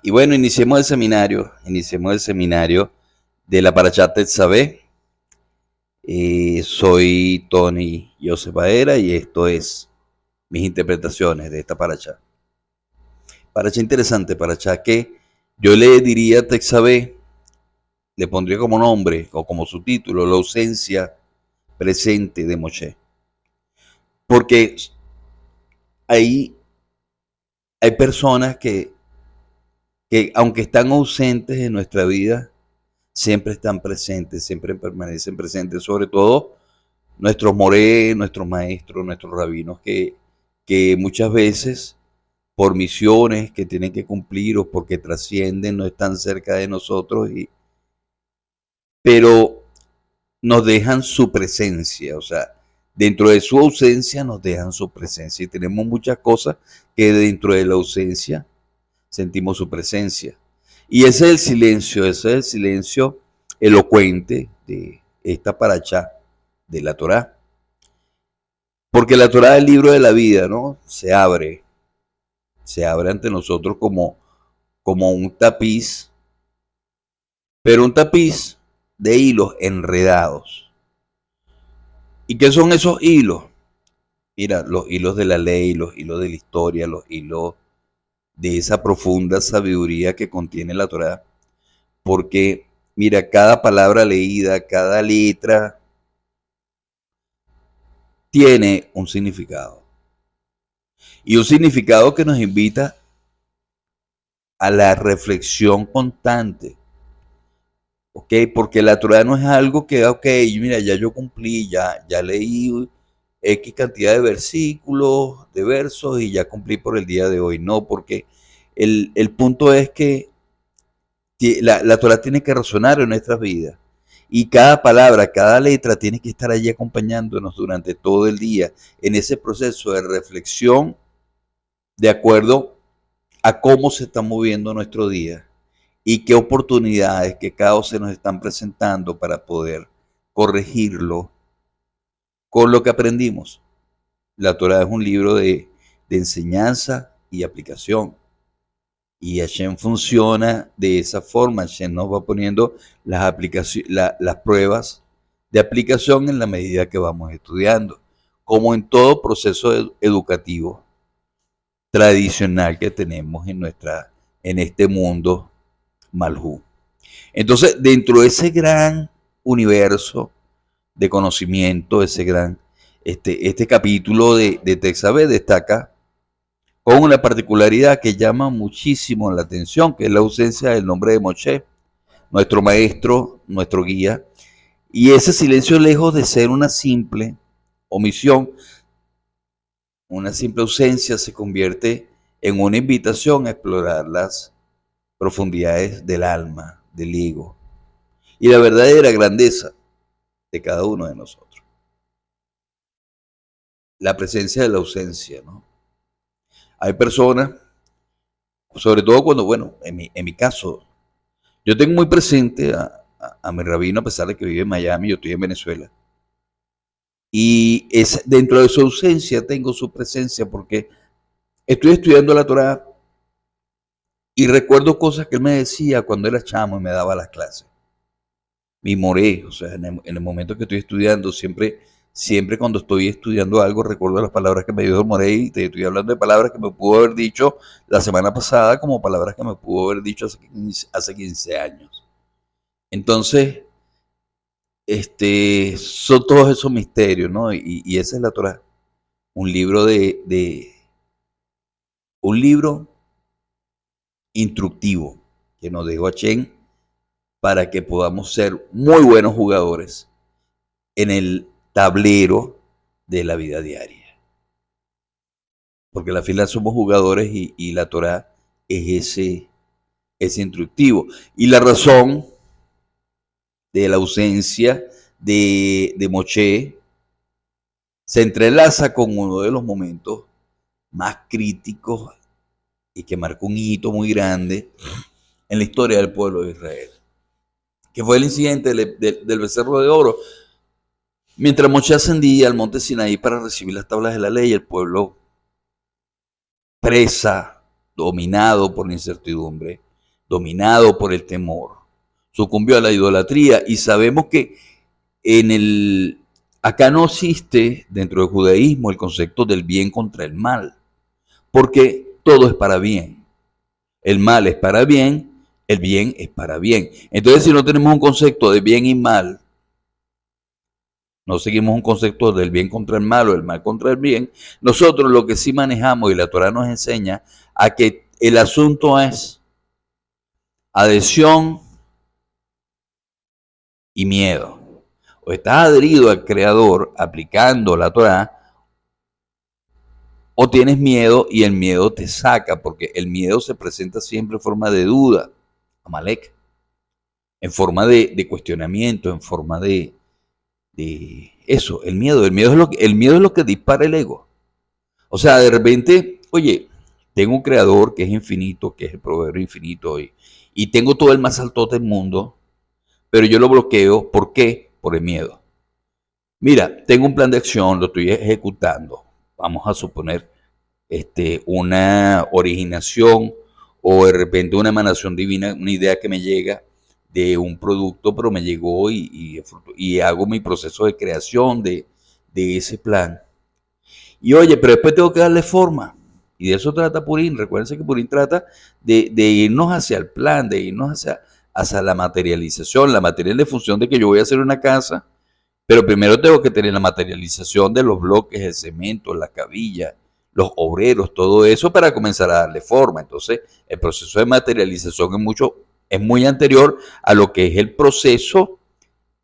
Y bueno, iniciemos el seminario de la Parashat Tetzaveh. Soy Tony Joseph Baera y esto es mis interpretaciones de esta Parashat. Parashat interesante, Parashat que yo le diría Tetzaveh, le pondría como nombre o como subtítulo la ausencia presente de Moshe. Porque hay personas que aunque están ausentes en nuestra vida, siempre están presentes, siempre permanecen presentes, sobre todo nuestros moré, nuestros maestros, nuestros rabinos, que muchas veces por misiones que tienen que cumplir o porque trascienden, no están cerca de nosotros, pero nos dejan su presencia, o sea, dentro de su ausencia nos dejan su presencia y tenemos muchas cosas que dentro de la ausencia sentimos su presencia. Y ese es el silencio elocuente de esta parachá de la Torá. Porque la Torá es el libro de la vida, ¿no? Se abre ante nosotros como un tapiz, pero un tapiz de hilos enredados. ¿Y qué son esos hilos? Mira, los hilos de la ley, los hilos de la historia, los hilos de esa profunda sabiduría que contiene la Torá. Porque, mira, cada palabra leída, cada letra tiene un significado. Y un significado que nos invita a la reflexión constante. ¿Ok? Porque la Torah no es algo que, ok, mira, ya yo cumplí, ya leí X cantidad de versículos, de versos y ya cumplí por el día de hoy. No, porque el punto es que la Torah tiene que resonar en nuestras vidas. Y cada palabra, cada letra tiene que estar allí acompañándonos durante todo el día en ese proceso de reflexión de acuerdo a cómo se está moviendo nuestro día y qué oportunidades, qué caos se nos están presentando para poder corregirlo con lo que aprendimos. La Torah es un libro de enseñanza y aplicación. Y Hashem funciona de esa forma. Hashem nos va poniendo las pruebas de aplicación en la medida que vamos estudiando, como en todo proceso educativo tradicional que tenemos en este mundo Malhú. Entonces, dentro de ese gran universo de conocimiento, este capítulo de Tetzaveh destaca con una particularidad que llama muchísimo la atención, que es la ausencia del nombre de Moshe, nuestro maestro, nuestro guía. Y ese silencio, lejos de ser una simple omisión, una simple ausencia, se convierte en una invitación a explorar las profundidades del alma, del ego, y la verdadera grandeza de cada uno de nosotros. La presencia de la ausencia, ¿no? Hay personas, sobre todo cuando, bueno, en mi caso, yo tengo muy presente a mi rabino, a pesar de que vive en Miami, yo estoy en Venezuela. Y dentro de su ausencia tengo su presencia porque estoy estudiando la Torá y recuerdo cosas que él me decía cuando era chamo y me daba las clases. Mi moré, o sea, en el momento que estoy estudiando, siempre cuando estoy estudiando algo, recuerdo las palabras que me dijo Moré, y te estoy hablando de palabras que me pudo haber dicho la semana pasada, como palabras que me pudo haber dicho hace 15 años. Entonces, son todos esos misterios, ¿no? Y esa es la Torah. Un libro un libro instructivo que nos dejó Hashem para que podamos ser muy buenos jugadores en el tablero de la vida diaria. Porque al final somos jugadores y la Torah es ese instructivo. Y la razón de la ausencia de Moshe se entrelaza con uno de los momentos más críticos y que marcó un hito muy grande en la historia del pueblo de Israel, que fue el incidente del becerro de oro. Mientras Moshe ascendía al monte Sinaí para recibir las tablas de la ley, el pueblo presa, dominado por la incertidumbre, dominado por el temor, sucumbió a la idolatría, y sabemos que acá no existe dentro del judaísmo el concepto del bien contra el mal, porque todo es para bien. El mal es para bien, el bien es para bien. Entonces, si no tenemos un concepto de bien y mal, no seguimos un concepto del bien contra el mal o del mal contra el bien, nosotros lo que sí manejamos, y la Torah nos enseña, a que el asunto es adhesión y miedo. O estás adherido al Creador aplicando la Torah, o tienes miedo y el miedo te saca, porque el miedo se presenta siempre en forma de duda, Amalek, en forma de cuestionamiento, en forma de eso, el miedo. El miedo es lo que dispara el ego. O sea, de repente, oye, tengo un creador que es infinito, que es el proveedor infinito, y tengo todo el más alto del mundo, pero yo lo bloqueo. ¿Por qué? Por el miedo. Mira, tengo un plan de acción, lo estoy ejecutando. Vamos a suponer una originación o de repente una emanación divina, una idea que me llega de un producto, pero me llegó y hago mi proceso de creación de ese plan. Y oye, pero después tengo que darle forma. Y de eso trata Purín. Recuérdense que Purín trata de irnos hacia el plan, de irnos hacia la materialización. La material de función de que yo voy a hacer una casa, pero primero tengo que tener la materialización de los bloques, el cemento, la cabilla, los obreros, todo eso para comenzar a darle forma. Entonces, el proceso de materialización es muy anterior a lo que es el proceso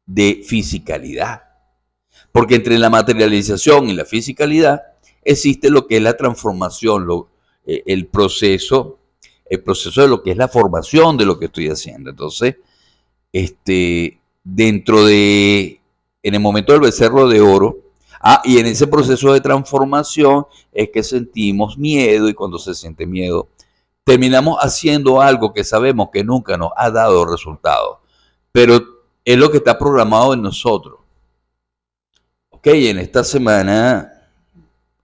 de fisicalidad. Porque entre la materialización y la fisicalidad existe lo que es la transformación, el proceso de lo que es la formación de lo que estoy haciendo. Entonces, en el momento del becerro de oro, y en ese proceso de transformación es que sentimos miedo, y cuando se siente miedo, terminamos haciendo algo que sabemos que nunca nos ha dado resultado, pero es lo que está programado en nosotros. Ok, en esta semana,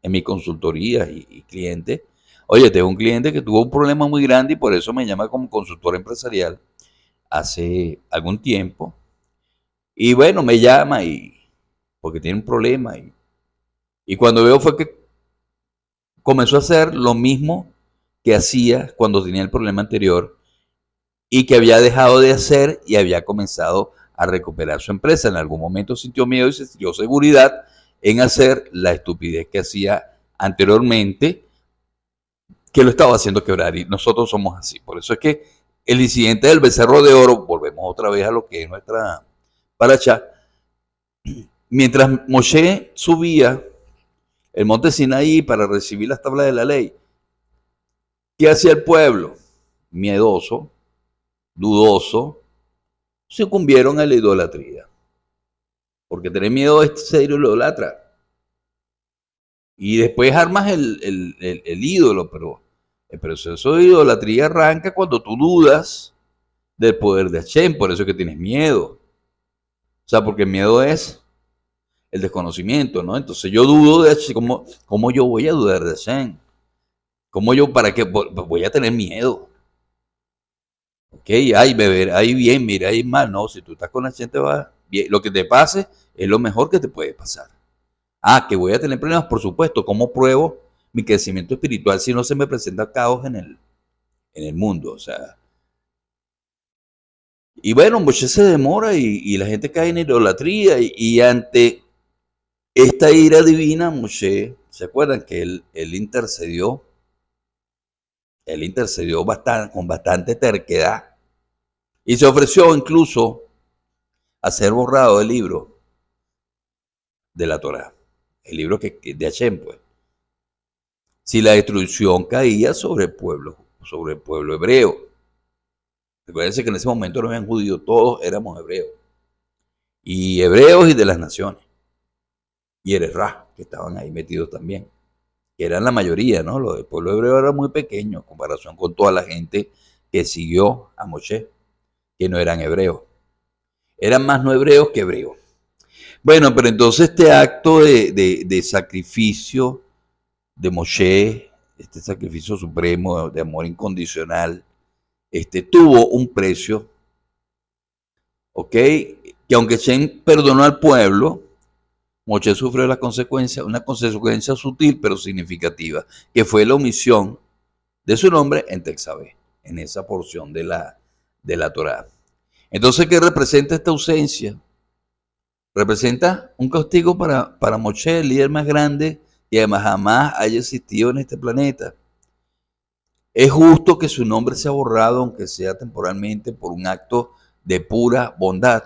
en mi consultoría y cliente, oye, tengo un cliente que tuvo un problema muy grande y por eso me llama como consultor empresarial hace algún tiempo. Y bueno, me llama porque tiene un problema. Y cuando veo fue que comenzó a hacer lo mismo que hacía cuando tenía el problema anterior y que había dejado de hacer y había comenzado a recuperar su empresa. En algún momento sintió miedo y sintió seguridad en hacer la estupidez que hacía anteriormente, que lo estaba haciendo quebrar. Y nosotros somos así. Por eso es que el incidente del becerro de oro, volvemos otra vez a lo que es nuestra paracha. Mientras Moshe subía el monte Sinaí para recibir las tablas de la ley, ¿qué hacía el pueblo? Miedoso, dudoso, sucumbieron a la idolatría. Porque tener miedo es ser idolatra. Y después armas el ídolo, pero el proceso de idolatría arranca cuando tú dudas del poder de Hashem. Por eso es que tienes miedo. O sea, porque el miedo es el desconocimiento, ¿no? Entonces yo dudo de Hashem. ¿Cómo yo voy a dudar de Hashem? ¿Cómo yo, para qué voy a tener miedo? Ok, ay, beber, ahí bien, mira, ahí mal. No, si tú estás con Hashem te va bien. Lo que te pase es lo mejor que te puede pasar. Que voy a tener problemas, por supuesto. ¿Cómo pruebo mi crecimiento espiritual si no se me presenta caos en el mundo? O sea, y bueno, Moshe se demora y la gente cae en idolatría y ante esta ira divina, Moshe, ¿se acuerdan que él intercedió? Él intercedió con bastante terquedad y se ofreció incluso a ser borrado del libro de la Torá, el libro de Hashem, pues. Si la destrucción caía sobre el pueblo hebreo. Recuérdense que en ese momento no eran judíos, todos éramos hebreos. Y hebreos y de las naciones. Y Erezra, que estaban ahí metidos también. Que eran la mayoría, ¿no? El pueblo hebreo era muy pequeño en comparación con toda la gente que siguió a Moshe, que no eran hebreos. Eran más no hebreos que hebreos. Bueno, pero entonces este acto de sacrificio de Moshe, este sacrificio supremo de amor incondicional, tuvo un precio, ¿ok? Que aunque Shem perdonó al pueblo, Moshe sufrió la consecuencia, una consecuencia sutil pero significativa, que fue la omisión de su nombre en Texabé, en esa porción de la Torá. Entonces, ¿qué representa esta ausencia? Representa un castigo para Moshe, el líder más grande que además jamás haya existido en este planeta. Es justo que su nombre sea borrado, aunque sea temporalmente, por un acto de pura bondad.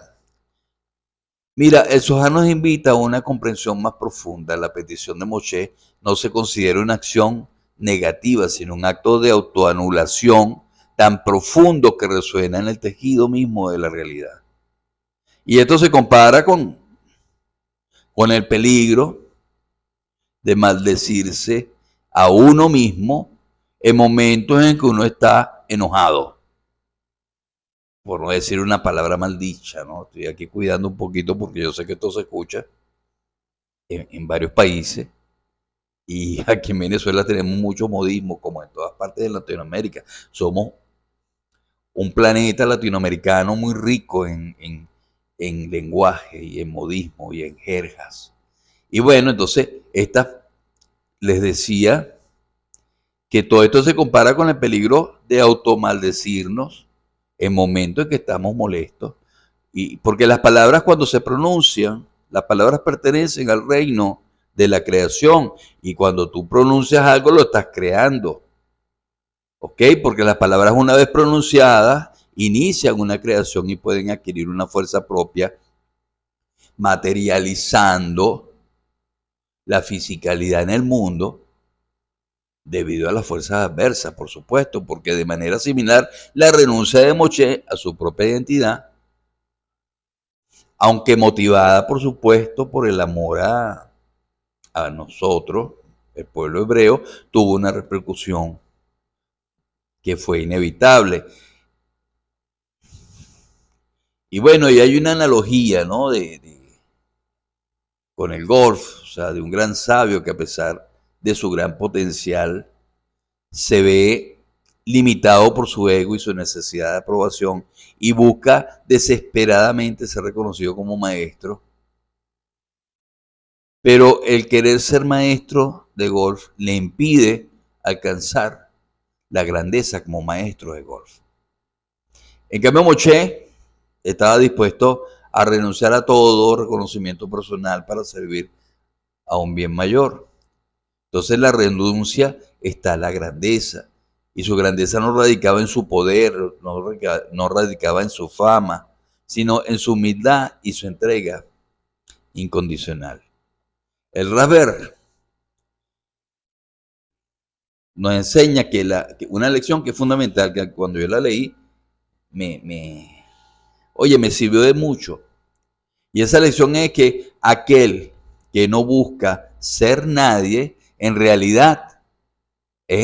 Mira, el Zohar nos invita a una comprensión más profunda. La petición de Moshe no se considera una acción negativa, sino un acto de autoanulación tan profundo que resuena en el tejido mismo de la realidad. Y esto se compara con el peligro de maldecirse a uno mismo en momentos en que uno está enojado. Por no decir una palabra maldicha, ¿no? Estoy aquí cuidando un poquito porque yo sé que esto se escucha en varios países. Y aquí en Venezuela tenemos mucho modismo, como en todas partes de Latinoamérica. Somos un planeta latinoamericano muy rico en lenguaje y en modismo y en jergas. Y bueno, entonces, les decía que todo esto se compara con el peligro de automaldecirnos en momentos en que estamos molestos. Y porque las palabras cuando se pronuncian, las palabras pertenecen al reino de la creación. Y cuando tú pronuncias algo, lo estás creando. ¿Ok? Porque las palabras una vez pronunciadas inician una creación y pueden adquirir una fuerza propia, materializando la fisicalidad en el mundo debido a las fuerzas adversas, por supuesto, porque de manera similar la renuncia de Moshe a su propia identidad, aunque motivada, por supuesto, por el amor a nosotros, el pueblo hebreo, tuvo una repercusión que fue inevitable. Y bueno, y hay una analogía, ¿no? Con el golf, o sea, de un gran sabio que a pesar de su gran potencial, se ve limitado por su ego y su necesidad de aprobación y busca desesperadamente ser reconocido como maestro. Pero el querer ser maestro de golf le impide alcanzar la grandeza como maestro de golf. En cambio, Moshe estaba dispuesto a renunciar a todo reconocimiento personal para servir a un bien mayor. Entonces, la renuncia está la grandeza. Y su grandeza no radicaba en su poder, no radicaba en su fama, sino en su humildad y su entrega incondicional. El Raber nos enseña que una lección que es fundamental, que cuando yo la leí, me sirvió de mucho. Y esa lección es que aquel que no busca ser nadie, es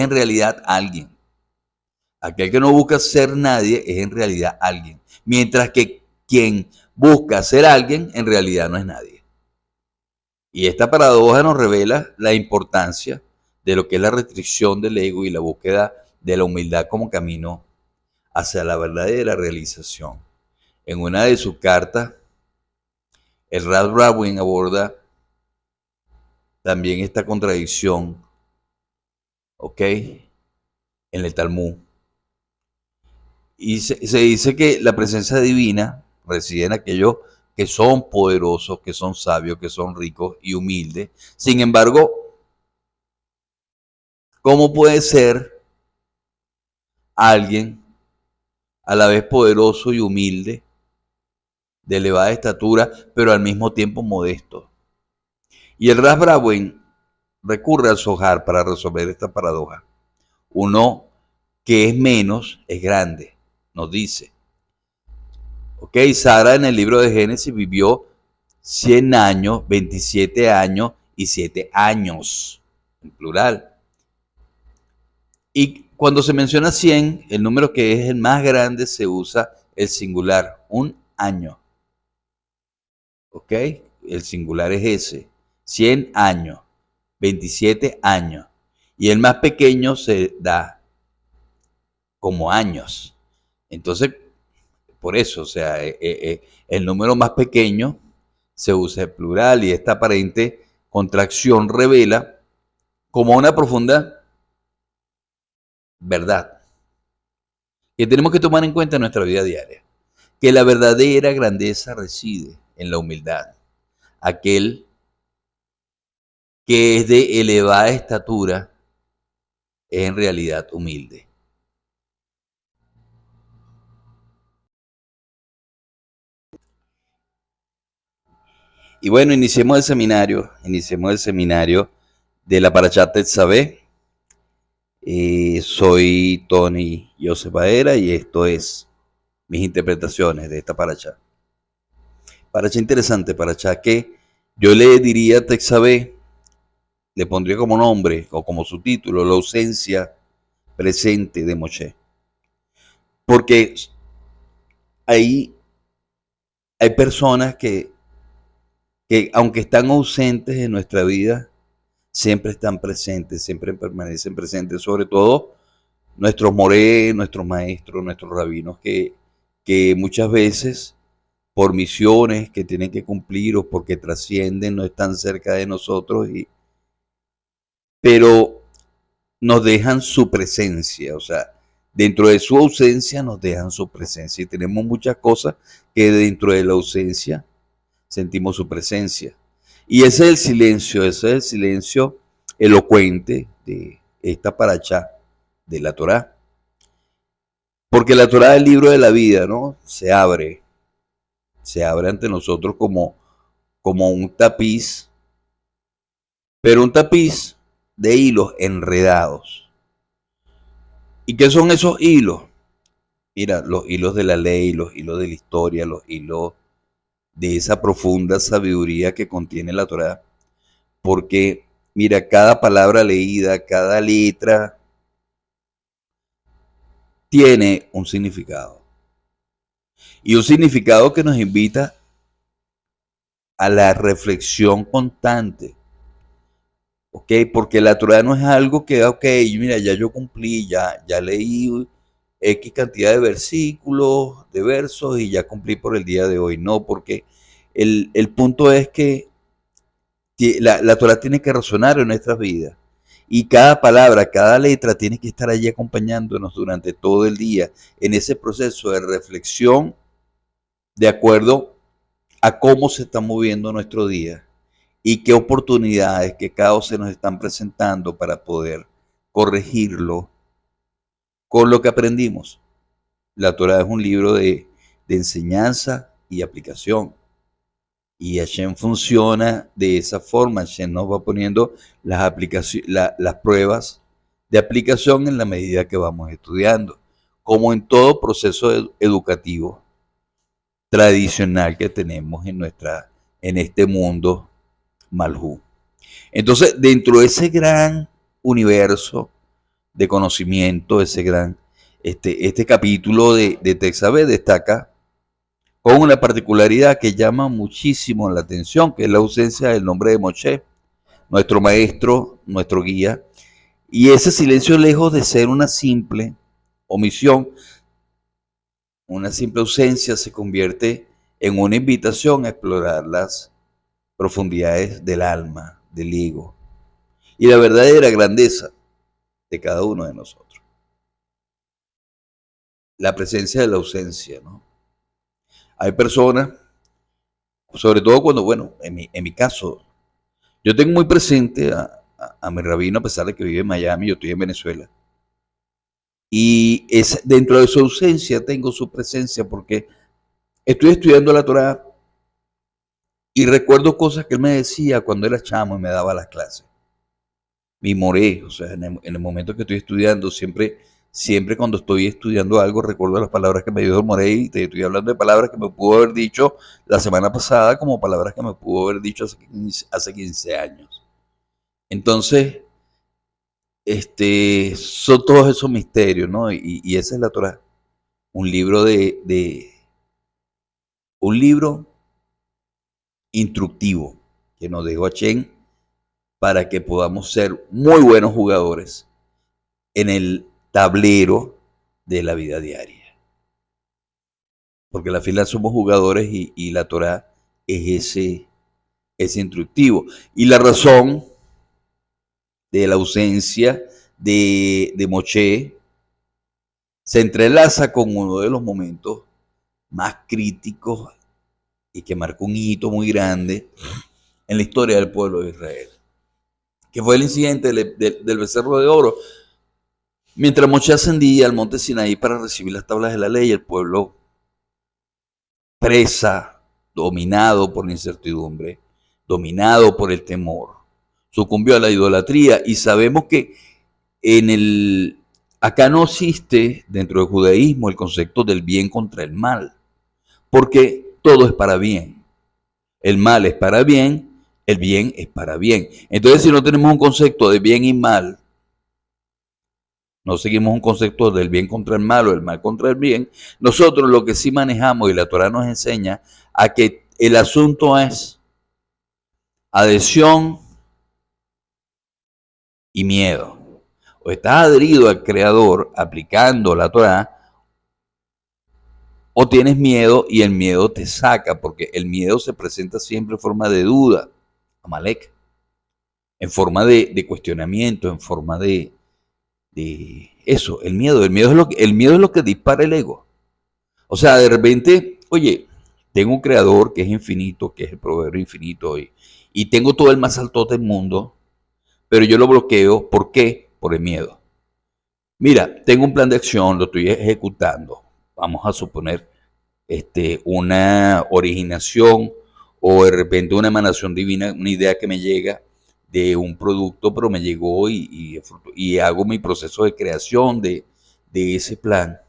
en realidad alguien. Aquel que no busca ser nadie es en realidad alguien. Mientras que quien busca ser alguien, en realidad no es nadie. Y esta paradoja nos revela la importancia de lo que es la restricción del ego y la búsqueda de la humildad como camino hacia la verdadera realización. En una de sus cartas, el Rav Ravin aborda también esta contradicción, ¿ok? En el Talmud. Y se dice que la presencia divina reside en aquellos que son poderosos, que son sabios, que son ricos y humildes. Sin embargo, ¿cómo puede ser alguien a la vez poderoso y humilde, de elevada estatura, pero al mismo tiempo modesto? Y el Ras Brahuen recurre al Zohar para resolver esta paradoja. Uno que es menos es grande, nos dice. Ok, Sara en el libro de Génesis vivió 100 años, 27 años y 7 años, en plural. Y cuando se menciona 100, el número que es el más grande se usa el singular, un año. ¿Ok? El singular es ese. 100 años, 27 años. Y el más pequeño se da como años. Entonces, por eso, o sea, el número más pequeño se usa en plural y esta aparente contracción revela como una profunda verdad que tenemos que tomar en cuenta en nuestra vida diaria, que la verdadera grandeza reside en la humildad. Aquel que es de elevada estatura es en realidad humilde. Y bueno, iniciemos el seminario de la Parashat Tetzaveh. Soy Tony Joseph Baera y esto es mis interpretaciones de esta Parashat. Parashat interesante, Parashat que yo le diría a Tetzaveh, le pondría como nombre o como subtítulo la ausencia presente de Moshe. Porque ahí hay personas que aunque están ausentes en nuestra vida, siempre están presentes, siempre permanecen presentes, sobre todo nuestros moré, nuestros maestros, nuestros rabinos, que muchas veces por misiones que tienen que cumplir o porque trascienden, no están cerca de nosotros, pero nos dejan su presencia, o sea, dentro de su ausencia nos dejan su presencia y tenemos muchas cosas que dentro de la ausencia sentimos su presencia. Y ese es el silencio elocuente de esta paracha de la Torá. Porque la Torá es el libro de la vida, ¿no? Se abre ante nosotros como un tapiz, pero un tapiz de hilos enredados. ¿Y qué son esos hilos? Mira, los hilos de la ley, los hilos de la historia, los hilos de esa profunda sabiduría que contiene la Torá. Porque, mira, cada palabra leída, cada letra tiene un significado. Y un significado que nos invita a la reflexión constante. ¿Ok? Porque la Torah no es algo que, ok, mira, ya yo cumplí, ya leí X cantidad de versículos, de versos y ya cumplí por el día de hoy. No, porque el punto es que la Torah tiene que resonar en nuestras vidas. Y cada palabra, cada letra tiene que estar allí acompañándonos durante todo el día en ese proceso de reflexión de acuerdo a cómo se está moviendo nuestro día y qué oportunidades, qué caos se nos están presentando para poder corregirlo con lo que aprendimos. La Torah es un libro de enseñanza y aplicación. Y Hashem funciona de esa forma. Hashem nos va poniendo las pruebas de aplicación en la medida que vamos estudiando, como en todo proceso educativo tradicional que tenemos en este mundo Malhú. Entonces, dentro de ese gran universo de conocimiento, este capítulo de Texabe destaca con una particularidad que llama muchísimo la atención, que es la ausencia del nombre de Moshe, nuestro maestro, nuestro guía, y ese silencio, lejos de ser una simple omisión, una simple ausencia, se convierte en una invitación a explorar las profundidades del alma, del ego, y la verdadera grandeza de cada uno de nosotros. La presencia de la ausencia, ¿no? Hay personas, sobre todo cuando, bueno, en mi caso, yo tengo muy presente a mi rabino, a pesar de que vive en Miami, yo estoy en Venezuela. Y dentro de su ausencia tengo su presencia porque estoy estudiando la Torá y recuerdo cosas que él me decía cuando era chamo y me daba las clases. Mi moré, o sea, en el momento que estoy estudiando, siempre cuando estoy estudiando algo, recuerdo las palabras que me dijo el moré y te estoy hablando de palabras que me pudo haber dicho la semana pasada como palabras que me pudo haber dicho hace 15 años. Entonces, son todos esos misterios, ¿no? Y esa es la Torah. Un libro un libro instructivo que nos dejó Hashem para que podamos ser muy buenos jugadores en el tablero de la vida diaria. porque al final somos jugadores y la Torah es ese instructivo. Y la razón de la ausencia de Moshe se entrelaza con uno de los momentos más críticos y que marcó un hito muy grande en la historia del pueblo de Israel, que fue el incidente del becerro de oro. Mientras Moshe ascendía al monte Sinaí para recibir las tablas de la ley, el pueblo, presa, dominado por la incertidumbre, dominado por el temor, sucumbió a la idolatría. Y sabemos que acá no existe dentro del judaísmo el concepto del bien contra el mal, porque todo es para bien. El mal es para bien, el bien es para bien. Entonces, si no tenemos un concepto de bien y mal, no seguimos un concepto del bien contra el mal o el mal contra el bien, nosotros lo que sí manejamos, y la Torah nos enseña, a que el asunto es adhesión y miedo. O estás adherido al Creador aplicando la Torah, o tienes miedo y el miedo te saca, porque el miedo se presenta siempre en forma de duda, Amalek, en forma de cuestionamiento, en forma de eso, el miedo. El miedo es lo que dispara el ego. O sea, de repente, oye, tengo un creador que es infinito, que es el proveedor infinito, y tengo todo el más alto del mundo, pero yo lo bloqueo. ¿Por qué? Por el miedo. Mira, tengo un plan de acción, lo estoy ejecutando. Vamos a suponer una originación o de repente una emanación divina, una idea que me llega de un producto, pero me llegó y hago mi proceso de creación de ese plan.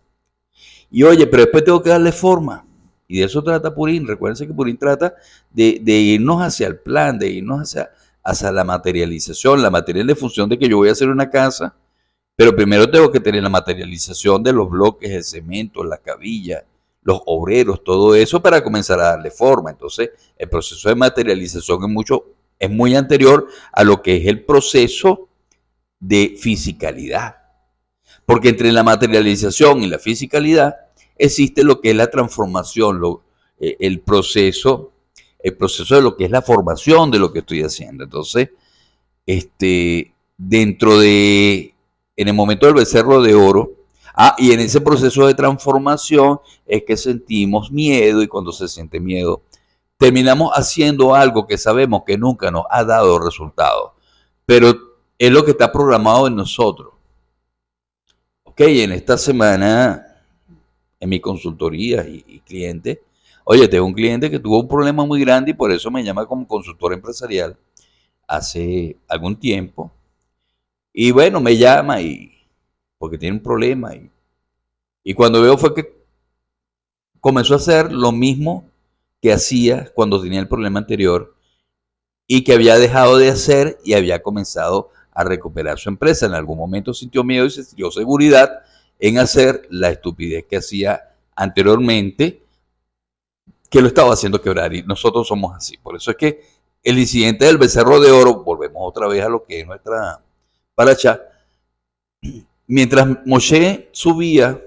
Y oye, pero después tengo que darle forma. Y de eso trata Purín. Recuérdense que Purín trata de irnos hacia el plan, de irnos hacia la materialización. La material de función de que yo voy a hacer una casa, pero primero tengo que tener la materialización de los bloques, el cemento, la cabilla, los obreros, todo eso para comenzar a darle forma. Entonces, el proceso de materialización es muy anterior a lo que es el proceso de fisicalidad. Porque entre la materialización y la fisicalidad existe lo que es la transformación, el proceso de lo que es la formación de lo que estoy haciendo. Entonces, dentro de, en el momento del becerro de oro, y en ese proceso de transformación es que sentimos miedo, y cuando se siente miedo, terminamos haciendo algo que sabemos que nunca nos ha dado resultado, pero es lo que está programado en nosotros. Ok, en esta semana, en mi consultoría y cliente, oye, tengo un cliente que tuvo un problema muy grande y por eso me llama como consultor empresarial hace algún tiempo. Y bueno, me llama porque tiene un problema. Y cuando veo fue que comenzó a hacer lo mismo que hacía cuando tenía el problema anterior y que había dejado de hacer y había comenzado a recuperar su empresa. En algún momento sintió miedo y sintió seguridad en hacer la estupidez que hacía anteriormente, que lo estaba haciendo quebrar. Y nosotros somos así. Por eso es que el incidente del becerro de oro, volvemos otra vez a lo que es nuestra paracha. Mientras Moshe subía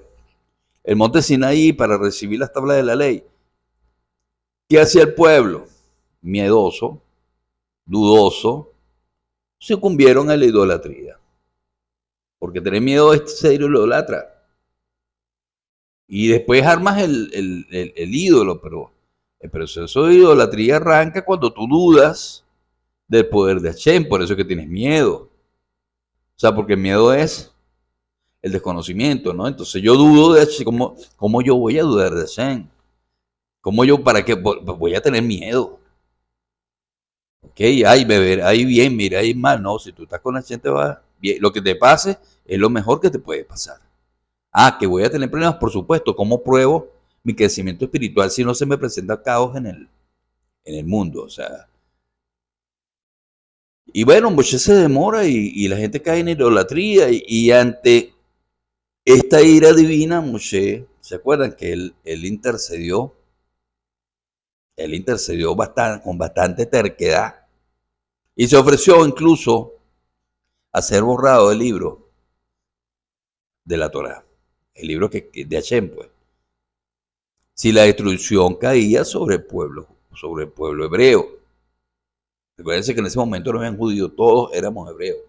el monte Sinaí para recibir las tablas de la ley, ¿qué hacía el pueblo? Miedoso, dudoso, sucumbieron a la idolatría. Porque tener miedo es ser idolatra. Y después armas el ídolo, pero el proceso de idolatría arranca cuando tú dudas del poder de Hashem, por eso es que tienes miedo. O sea, porque el miedo es el desconocimiento, ¿no? Entonces yo dudo de Hashem. ¿Cómo yo voy a dudar de Hashem? ¿Cómo yo, para qué voy a tener miedo? Ok, ay, beber, ahí bien, mira, ahí mal. No, si tú estás con Hashem te va bien. Lo que te pase es lo mejor que te puede pasar. Que voy a tener problemas, por supuesto. ¿Cómo pruebo mi crecimiento espiritual si no se me presenta caos en el mundo? O sea, y bueno, Moshe se demora y la gente cae en idolatría y ante esta ira divina, Moshe, ¿se acuerdan que él intercedió? Él intercedió con bastante terquedad y se ofreció incluso a ser borrado el libro de la Torá, el libro de Hashem, pues. si la destrucción caía sobre el pueblo hebreo. Recuérdense que en ese momento no eran judíos, todos éramos hebreos.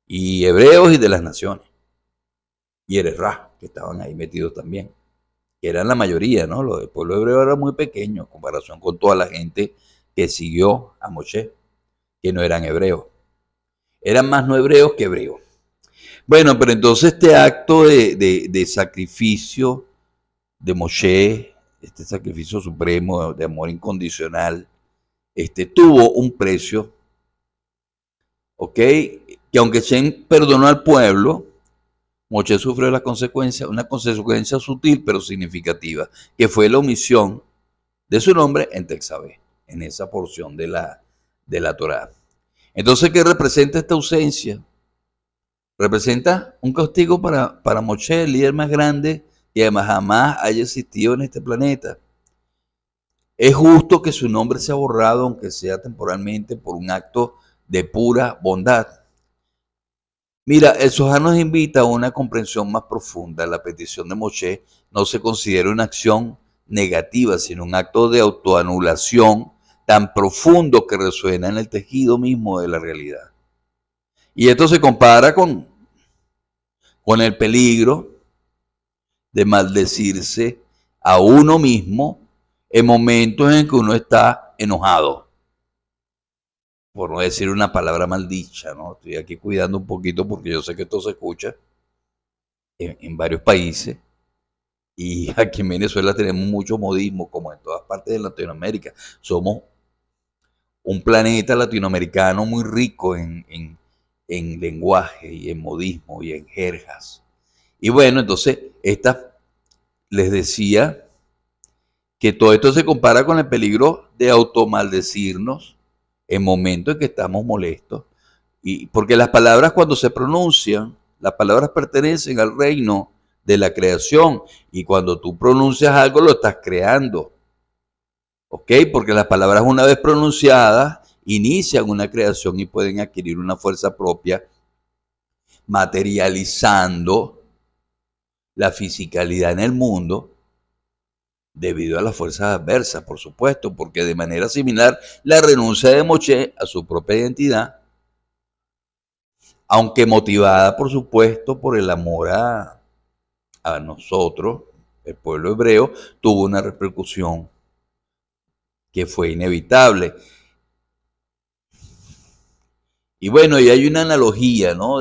Y hebreos y de las naciones. Y Erezra, que estaban ahí metidos también. Que eran la mayoría, ¿no? Los del pueblo hebreo era muy pequeño en comparación con toda la gente que siguió a Moshe, que no eran hebreos. Eran más no hebreos que hebreos. Bueno, pero entonces este acto de sacrificio de Moshe, este sacrificio supremo de amor incondicional, tuvo un precio, ¿ok? Que aunque Shem perdonó al pueblo, Moshe sufrió la consecuencia, una consecuencia sutil pero significativa, que fue la omisión de su nombre en Texabé, en esa porción de la Torá. Entonces, ¿qué representa esta ausencia? Representa un castigo para Moshe, el líder más grande que además jamás haya existido en este planeta. Es justo que su nombre sea borrado, aunque sea temporalmente, por un acto de pura bondad. Mira, el Zohar nos invita a una comprensión más profunda. La petición de Moshe no se considera una acción negativa, sino un acto de autoanulación tan profundo que resuena en el tejido mismo de la realidad. Y esto se compara con el peligro de maldecirse a uno mismo en momentos en que uno está enojado. Por no decir una palabra maldicha, ¿no? Estoy aquí cuidando un poquito porque yo sé que esto se escucha en varios países. Y aquí en Venezuela tenemos mucho modismo, como en todas partes de Latinoamérica. Somos un planeta latinoamericano muy rico en lenguaje y en modismo y en jergas. Y bueno, entonces, les decía que todo esto se compara con el peligro de automaldecirnos en momentos en que estamos molestos. Y porque las palabras cuando se pronuncian, las palabras pertenecen al reino de la creación. Y cuando tú pronuncias algo, lo estás creando. ¿Ok? Porque las palabras una vez pronunciadas inician una creación y pueden adquirir una fuerza propia, materializando la fisicalidad en el mundo debido a las fuerzas adversas, por supuesto, porque de manera similar la renuncia de Moshe a su propia identidad, aunque motivada, por supuesto, por el amor a nosotros, el pueblo hebreo, tuvo una repercusión que fue inevitable. Y bueno, y hay una analogía, ¿no?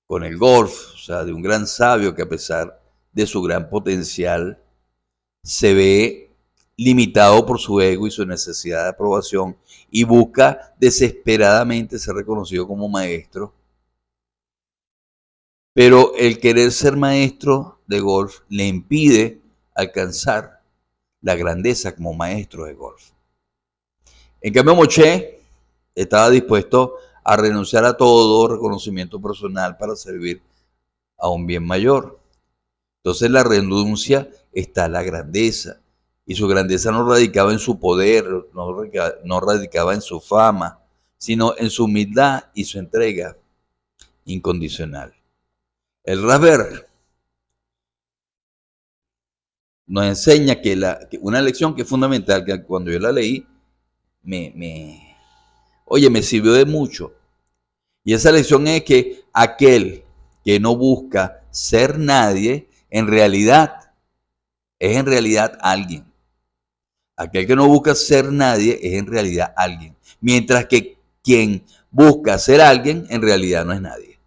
Con el golf, o sea, de un gran sabio que a pesar de su gran potencial, se ve limitado por su ego y su necesidad de aprobación y busca desesperadamente ser reconocido como maestro. Pero el querer ser maestro de golf le impide alcanzar la grandeza como maestro de golf. En cambio, Moshe estaba dispuesto a renunciar a todo reconocimiento personal para servir a un bien mayor. Entonces, la renuncia está la grandeza. Y su grandeza no radicaba en su poder, no radicaba en su fama, sino en su humildad y su entrega incondicional. El Rasberg nos enseña que una lección que es fundamental, que cuando yo la leí, me sirvió de mucho. Y esa lección es que aquel que no busca ser nadie, es en realidad alguien. Aquel que no busca ser nadie es en realidad alguien. Mientras que quien busca ser alguien, en realidad no es nadie.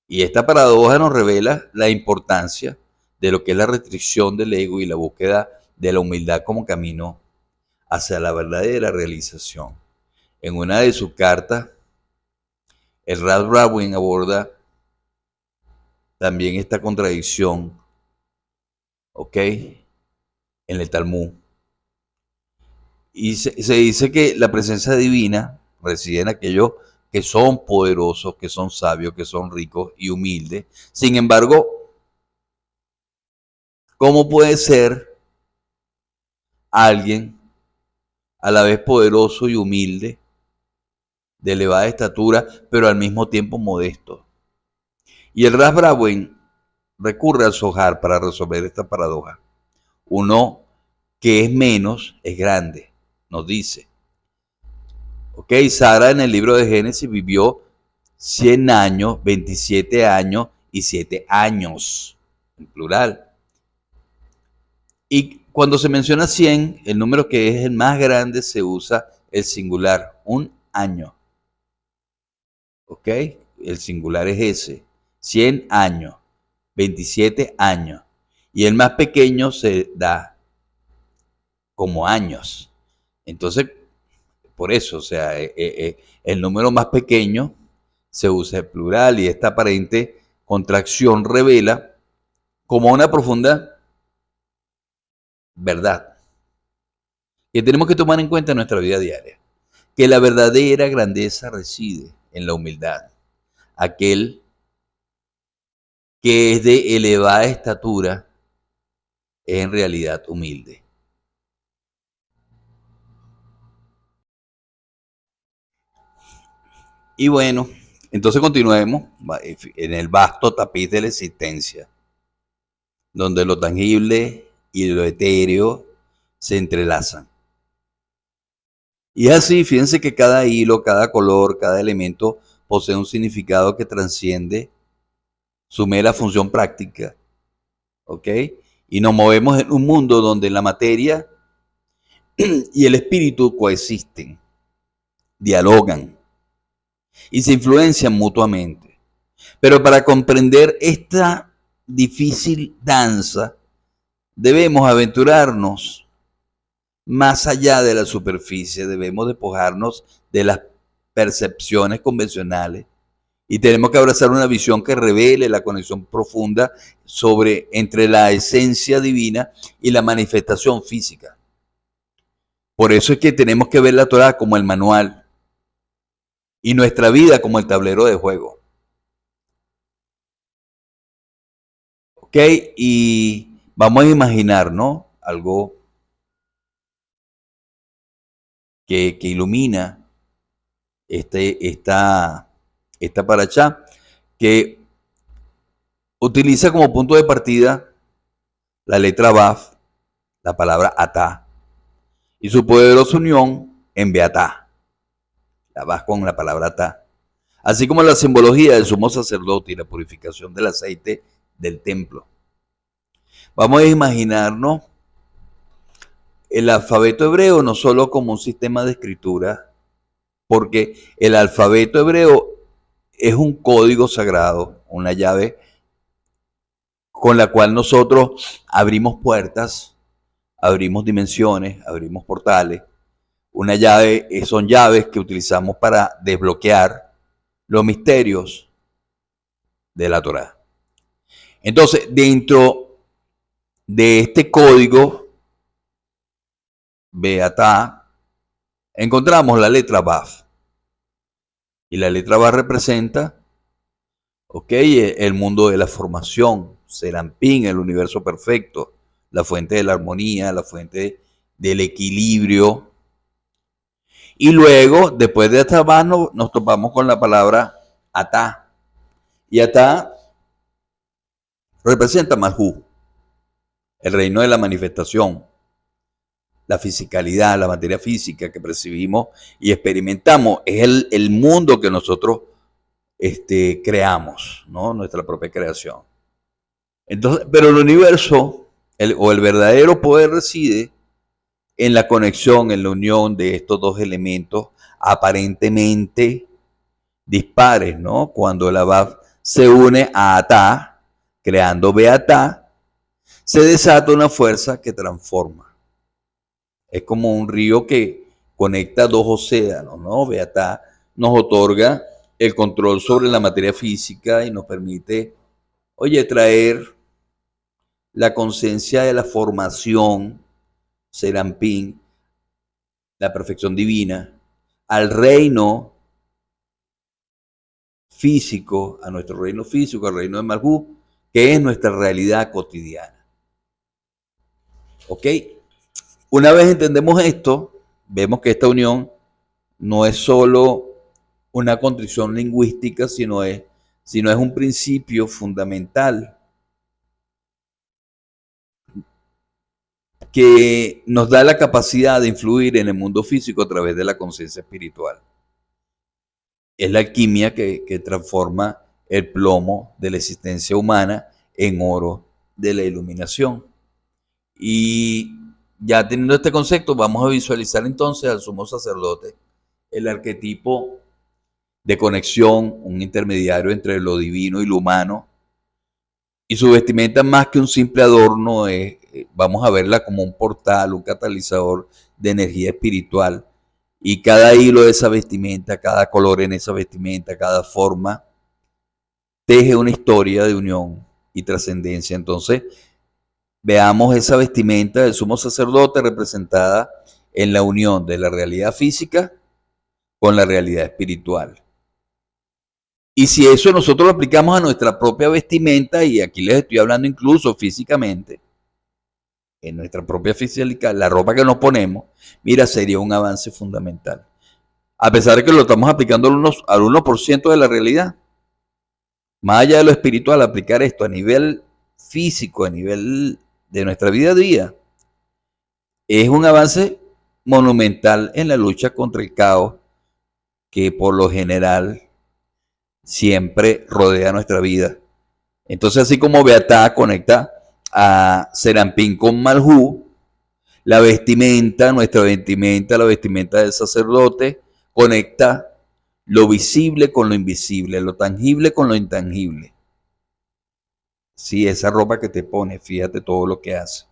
Y esta paradoja nos revela la importancia de lo que es la restricción del ego y la búsqueda de la humildad como camino hacia la verdadera realización. En una de sus cartas, el Rav Ravin aborda también esta contradicción, ¿ok? En el Talmud. Y se dice que la presencia divina reside en aquellos que son poderosos, que son sabios, que son ricos y humildes. Sin embargo, ¿cómo puede ser alguien a la vez poderoso y humilde, de elevada estatura, pero al mismo tiempo modesto? Y el Ras Bradwin recurre al Zohar para resolver esta paradoja. Uno que es menos es grande, nos dice. Ok, Sara en el libro de Génesis vivió 100 años, 27 años y 7 años, en plural. Y cuando se menciona 100, el número que es el más grande se usa el singular, un año. ¿Ok? El singular es ese. 100 años, 27 años. Y el más pequeño se da como años. Entonces, por eso, o sea, el número más pequeño se usa el plural y esta aparente contracción revela como una profunda verdad que tenemos que tomar en cuenta en nuestra vida diaria. Que la verdadera grandeza reside en la humildad. Aquel que es de elevada estatura es en realidad humilde. Y bueno, entonces continuemos en el vasto tapiz de la existencia, donde lo tangible y lo etéreo se entrelazan. Y es así, fíjense que cada hilo, cada color, cada elemento posee un significado que transciende su mera función práctica, ¿ok? Y nos movemos en un mundo donde la materia y el espíritu coexisten, dialogan y se influencian mutuamente. Pero para comprender esta difícil danza, debemos aventurarnos más allá de la superficie, debemos despojarnos de las percepciones convencionales y tenemos que abrazar una visión que revele la conexión profunda entre la esencia divina y la manifestación física. Por eso es que tenemos que ver la Torah como el manual y nuestra vida como el tablero de juego. ¿Ok? Y vamos a imaginar, ¿no? Algo que ilumina esta paracha, que utiliza como punto de partida la letra Baf, la palabra Atá, y su poderosa unión en Beatá, la Baf con la palabra Atá, así como la simbología del sumo sacerdote y la purificación del aceite del templo. Vamos a imaginarnos el alfabeto hebreo no solo como un sistema de escritura, porque el alfabeto hebreo es un código sagrado, una llave con la cual nosotros abrimos puertas, abrimos dimensiones, abrimos portales. Una llave son llaves que utilizamos para desbloquear los misterios de la Torá. Entonces, dentro de este código Beatá, encontramos la letra Baf. Y la letra Baf representa, el mundo de la formación, Serampín, el universo perfecto, la fuente de la armonía, la fuente del equilibrio. Y luego, después de esta Baf, nos topamos con la palabra Atá. Y Atá representa Malhú, el reino de la manifestación, la fisicalidad, la materia física que percibimos y experimentamos. Es el mundo que nosotros creamos, ¿no? Nuestra propia creación. Entonces, pero el universo o el verdadero poder reside en la conexión, en la unión de estos dos elementos aparentemente dispares, ¿no? Cuando la Baf se une a Atá, creando Beatá, se desata una fuerza que transforma. Es como un río que conecta dos océanos, ¿no? Beatá nos otorga el control sobre la materia física y nos permite, traer la conciencia de la formación, Serampín, la perfección divina, al reino físico, a nuestro reino físico, al reino de Malhú, que es nuestra realidad cotidiana. ¿Ok? Una vez entendemos esto, vemos que esta unión no es solo una condición lingüística, sino es un principio fundamental que nos da la capacidad de influir en el mundo físico a través de la conciencia espiritual. Es la alquimia que transforma el plomo de la existencia humana en oro de la iluminación. Y ya teniendo este concepto, vamos a visualizar entonces al sumo sacerdote, el arquetipo de conexión, un intermediario entre lo divino y lo humano. Y su vestimenta, más que un simple adorno, vamos a verla como un portal, un catalizador de energía espiritual. Y cada hilo de esa vestimenta, cada color en esa vestimenta, cada forma, teje una historia de unión y trascendencia. Entonces, veamos esa vestimenta del sumo sacerdote representada en la unión de la realidad física con la realidad espiritual. Y si eso nosotros lo aplicamos a nuestra propia vestimenta, y aquí les estoy hablando incluso físicamente, en nuestra propia física, la ropa que nos ponemos, mira, sería un avance fundamental. A pesar de que lo estamos aplicando al 1% de la realidad, más allá de lo espiritual, aplicar esto a nivel físico, a nivel de nuestra vida a día, es un avance monumental en la lucha contra el caos que por lo general siempre rodea nuestra vida. Entonces, así como Beatá conecta a Serampín con Malhú, la vestimenta, nuestra vestimenta, la vestimenta del sacerdote, conecta lo visible con lo invisible, lo tangible con lo intangible. Sí, esa ropa que te pones, fíjate todo lo que hace.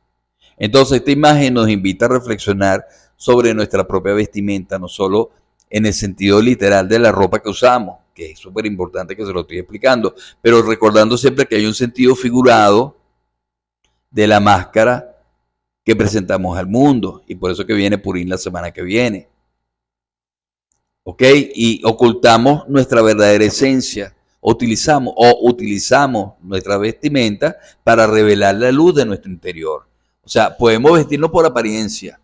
Entonces, esta imagen nos invita a reflexionar sobre nuestra propia vestimenta, no solo en el sentido literal de la ropa que usamos, que es súper importante que se lo estoy explicando, pero recordando siempre que hay un sentido figurado de la máscara que presentamos al mundo, y por eso que viene Purín la semana que viene. ¿Ok? Y ocultamos nuestra verdadera esencia, utilizamos nuestra vestimenta para revelar la luz de nuestro interior. O sea, podemos vestirnos por apariencia,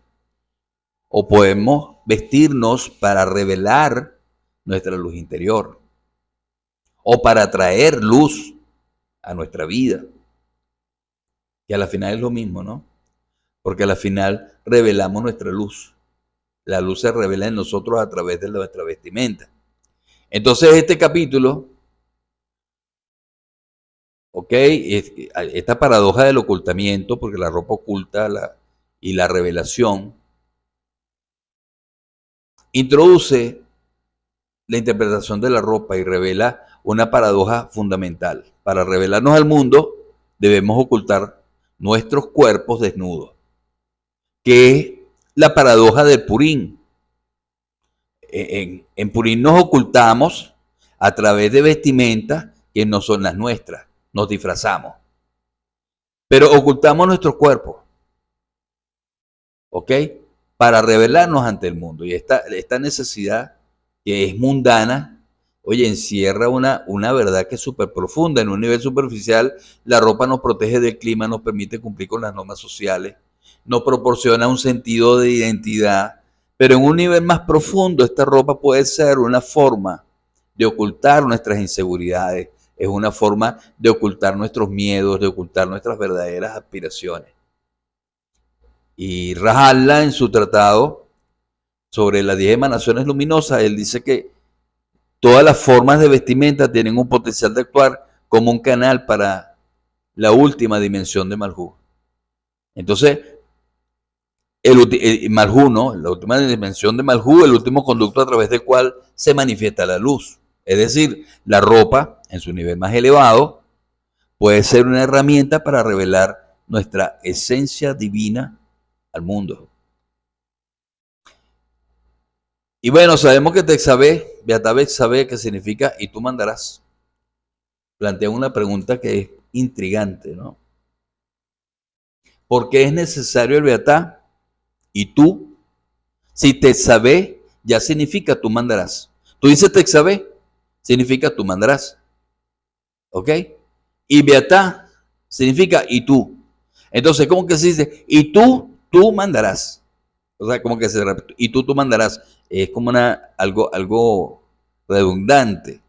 o podemos vestirnos para revelar nuestra luz interior, o para traer luz a nuestra vida, que a la final es lo mismo, ¿no? Porque a la final revelamos nuestra luz. La luz se revela en nosotros a través de nuestra vestimenta. Entonces este capítulo, ¿ok? Esta paradoja del ocultamiento, porque la ropa oculta y la revelación, introduce la interpretación de la ropa y revela una paradoja fundamental. Para revelarnos al mundo, debemos ocultar nuestros cuerpos desnudos, que es la paradoja del Purín. En Purín nos ocultamos a través de vestimentas que no son las nuestras, nos disfrazamos, pero ocultamos nuestros cuerpos, ¿ok? Para revelarnos ante el mundo. Y esta necesidad que es mundana, oye, encierra una verdad que es súper profunda. En un nivel superficial, la ropa nos protege del clima, nos permite cumplir con las normas sociales, nos proporciona un sentido de identidad, pero en un nivel más profundo, esta ropa puede ser una forma de ocultar nuestras inseguridades, es una forma de ocultar nuestros miedos, de ocultar nuestras verdaderas aspiraciones. Y Rajallah, en su tratado sobre las 10 emanaciones luminosas, él dice que todas las formas de vestimenta tienen un potencial de actuar como un canal para la última dimensión de Malhú. Entonces, el Malhú, ¿no? La última dimensión de Malhú, el último conducto a través del cual se manifiesta la luz. Es decir, la ropa, en su nivel más elevado, puede ser una herramienta para revelar nuestra esencia divina al mundo. Y bueno, sabemos que Texabé, Beatá Bexabé, que significa y tú mandarás, plantea una pregunta que es intrigante, ¿no? ¿Por qué es necesario el Beatá y tú? Si Texabé ya significa tú mandarás. Tú dices Texabé, significa tú mandarás. ¿Ok? Y Beatá significa y tú. Entonces, ¿cómo que se dice? Y tú mandarás. O sea, como que se repite, y tú mandarás. Es como algo redundante.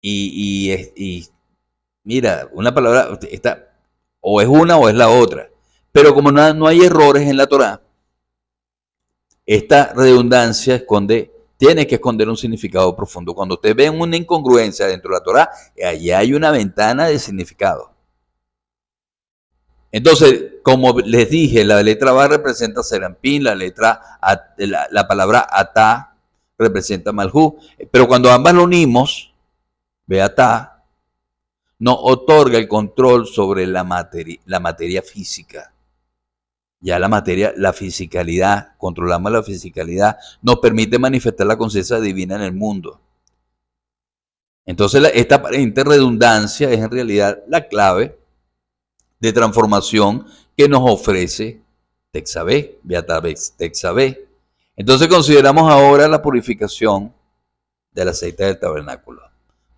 Y mira, una palabra está, o es una o es la otra. Pero como no hay errores en la Torá, esta redundancia tiene que esconder un significado profundo. Cuando ustedes ven una incongruencia dentro de la Torá, allí hay una ventana de significado. Entonces, como les dije, la letra Ba representa Serampín, la palabra Atá representa Malhú, pero cuando ambas lo unimos, Beatá, nos otorga el control sobre la materia física. Ya la fisicalidad, controlamos la fisicalidad, nos permite manifestar la conciencia divina en el mundo. Entonces, esta aparente redundancia es en realidad la clave de transformación que nos ofrece Texabé, Beatabex Texabé. Entonces consideramos ahora la purificación del aceite del tabernáculo.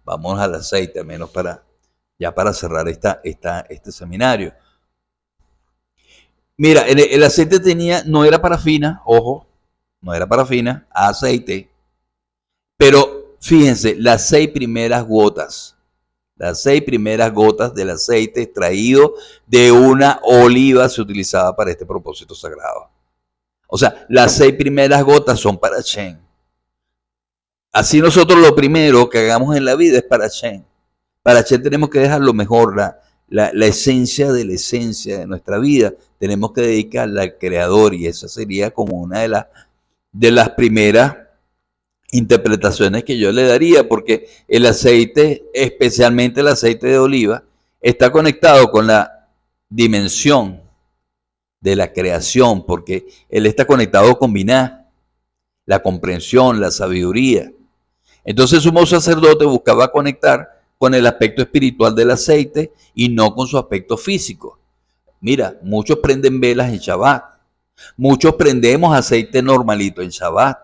Vamos al aceite, al menos para cerrar este seminario. Mira, el aceite no era parafina, ojo, no era parafina, aceite. Pero fíjense, las 6 primeras gotas del aceite extraído de una oliva se utilizaba para este propósito sagrado. O sea, las 6 primeras gotas son para Shen. Así nosotros lo primero que hagamos en la vida es para Shen. Para Shen tenemos que dejar lo mejor, la esencia de la esencia de nuestra vida. Tenemos que dedicarla al Creador y esa sería como una de las primeras interpretaciones que yo le daría, porque el aceite, especialmente el aceite de oliva, está conectado con la dimensión de la creación, porque él está conectado con Binah, la comprensión, la sabiduría. Entonces el sumo sacerdote buscaba conectar con el aspecto espiritual del aceite y no con su aspecto físico. Mira, muchos prenden velas en Shabbat, muchos prendemos aceite normalito en Shabbat,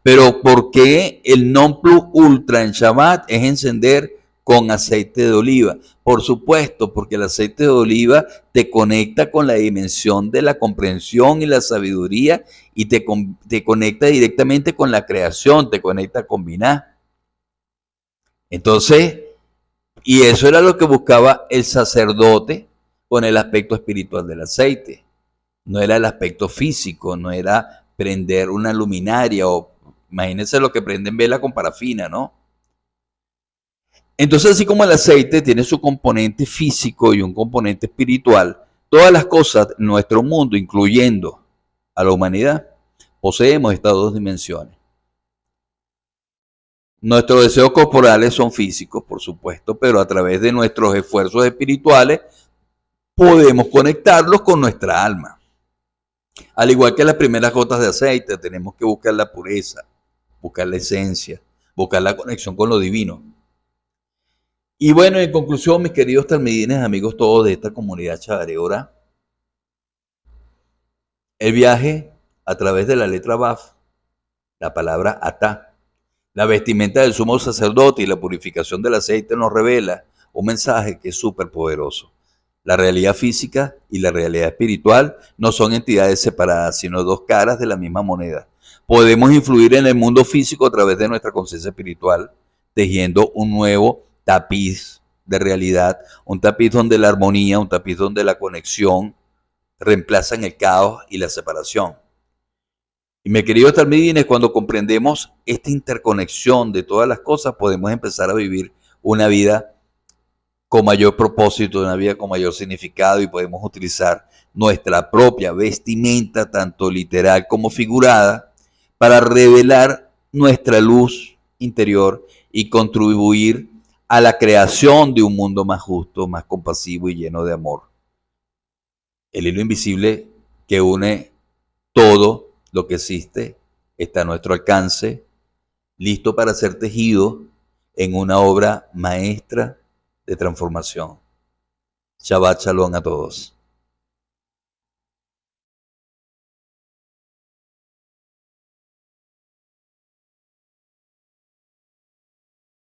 pero ¿por qué el non plus ultra en Shabbat es encender con aceite de oliva? Por supuesto, porque el aceite de oliva te conecta con la dimensión de la comprensión y la sabiduría y te conecta directamente con la creación, te conecta con Binah. Entonces, y eso era lo que buscaba el sacerdote con el aspecto espiritual del aceite. No era el aspecto físico, no era prender una luminaria o imagínense lo que prenden vela con parafina, ¿no? Entonces, así como el aceite tiene su componente físico y un componente espiritual, todas las cosas en nuestro mundo, incluyendo a la humanidad, poseemos estas dos dimensiones. Nuestros deseos corporales son físicos, por supuesto, pero a través de nuestros esfuerzos espirituales podemos conectarlos con nuestra alma. Al igual que las primeras gotas de aceite, tenemos que buscar la pureza, buscar la esencia, buscar la conexión con lo divino. Y bueno, en conclusión, mis queridos talmidines, amigos todos de esta comunidad Chavarehora, el viaje a través de la letra Baf, la palabra Atá, la vestimenta del sumo sacerdote y la purificación del aceite nos revela un mensaje que es súper poderoso. La realidad física y la realidad espiritual no son entidades separadas, sino dos caras de la misma moneda. Podemos influir en el mundo físico a través de nuestra conciencia espiritual, tejiendo un nuevo tapiz de realidad, un tapiz donde la armonía, un tapiz donde la conexión reemplazan el caos y la separación. Y mis queridos talmidines, cuando comprendemos esta interconexión de todas las cosas, podemos empezar a vivir una vida con mayor propósito, una vida con mayor significado y podemos utilizar nuestra propia vestimenta, tanto literal como figurada, para revelar nuestra luz interior y contribuir a la creación de un mundo más justo, más compasivo y lleno de amor. El hilo invisible que une todo lo que existe está a nuestro alcance, listo para ser tejido en una obra maestra de transformación. Shabbat Shalom a todos.